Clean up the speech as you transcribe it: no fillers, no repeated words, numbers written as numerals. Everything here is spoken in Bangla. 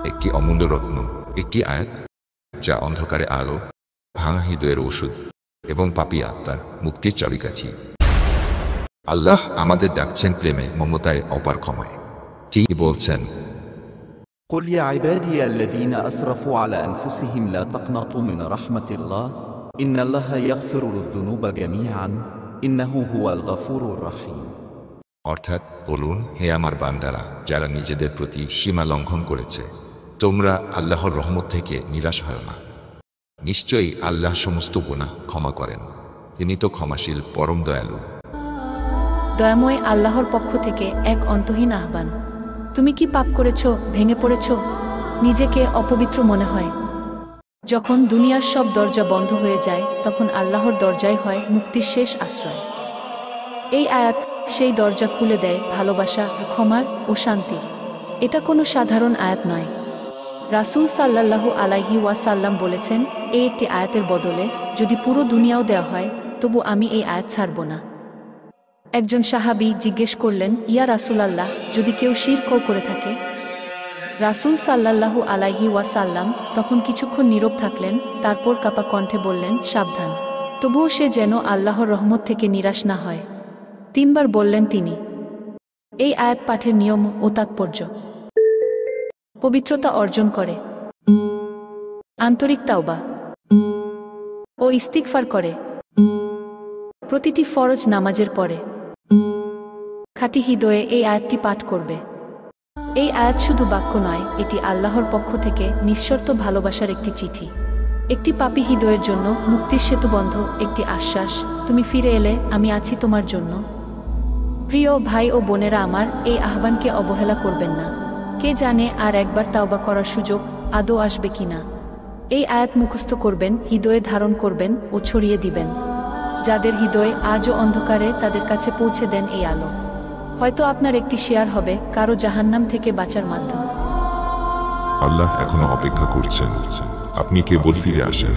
একটি অমূল্য রত্ন, একটি আয়াত যা অন্ধকারে আলো, ভাঙা হৃদয়ের ওষুধ এবং পাপী আত্মার মুক্তির চাবিকাঠি। আল্লাহ আমাদের ডাকছেন প্রেমে, মমতায়, অপার ক্ষমায়। তিনি বলছেন, قل يا عبادي الذين أسرفوا على أنفسهم لا تقنطوا من رحمة الله إن الله يغفر الذنوب جميعا إنه هو الغفور الرحيم। অর্থাৎ বলুন, হে আমার বান্দারা যারা নিজেদের প্রতি সীমা লঙ্ঘন করেছে, তোমরা আল্লাহর রহমত থেকে নিরাশ হয় না। নিশ্চয়ই আল্লাহ সমস্ত গুনাহ ক্ষমা করেন, তিনি তো ক্ষমাশীল, পরম দয়ালু। দয়াময় আল্লাহর পক্ষ থেকে এক অন্তহীন আহ্বান। তুমি কি পাপ করেছ, ভেঙে পড়েছ, নিজেকে অপবিত্র মনে হয়? যখন দুনিয়ার সব দরজা বন্ধ হয়ে যায়, তখন আল্লাহর দরজাই হয় মুক্তির শেষ আশ্রয়। এই আয়াত সেই দরজা খুলে দেয় ভালোবাসা, ক্ষমার ও শান্তির। এটা কোনো সাধারণ আয়াত নয়। রাসূল সাল্লাল্লাহু আলাইহি ওয়াসাল্লাম বলেছেন, এই একটি আয়াতের বদলে যদি পুরো দুনিয়াও দেওয়া হয়, তবু আমি এই আয়াত ছাড়ব না। একজন সাহাবী জিজ্ঞেস করলেন, ইয়া রাসূলাল্লাহ, যদি কেউ শিরকও করে থাকে? রাসূল সাল্লাল্লাহু আলাইহি ওয়াসাল্লাম তখন কিছুক্ষণ নীরব থাকলেন, তারপর কাপা কণ্ঠে বললেন, সাবধান, তবুও সে যেন আল্লাহর রহমত থেকে নিরাশ না হয়। 3 বার বললেন তিনি। এই আয়াত পাঠের নিয়ম ও তাৎপর্য: পবিত্রতা অর্জন করে, আন্তরিক তাওবা ও ইস্তিগফার করে প্রতিটি ফরজ নামাজের পরে। খাঁটি হৃদয়ে এই আয়াতটি পাঠ করবে। এই আয়াত শুধু বাক্য নয়, এটি আল্লাহর পক্ষ থেকে নিঃশর্ত ভালোবাসার একটি চিঠি, একটি পাপী হৃদয়ের জন্য মুক্তির সেতুবন্ধ, একটি আশ্বাস, তুমি ফিরে এলে আমি আছি তোমার জন্য। প্রিয় ভাই ও বোনেরা আমার, এই আহ্বানকে অবহেলা করবেন না। কে জানে আর একবার তাওবা করার সুযোগ আদৌ আসবে কিনা। এই আয়াত মুখস্থ করবেন, হৃদয়ে ধারণ করবেন ও ছড়িয়ে দিবেন। যাদের হৃদয় আজও অন্ধকারে, তাদের কাছে পৌঁছে দেন এই আলো। হয়তো আপনার একটি শেয়ার হবে কারো জাহান্নাম থেকে বাঁচার মাধ্যম। আল্লাহ এখনো অপেক্ষা করছেন, আপনি কেবল ফিরে আসেন।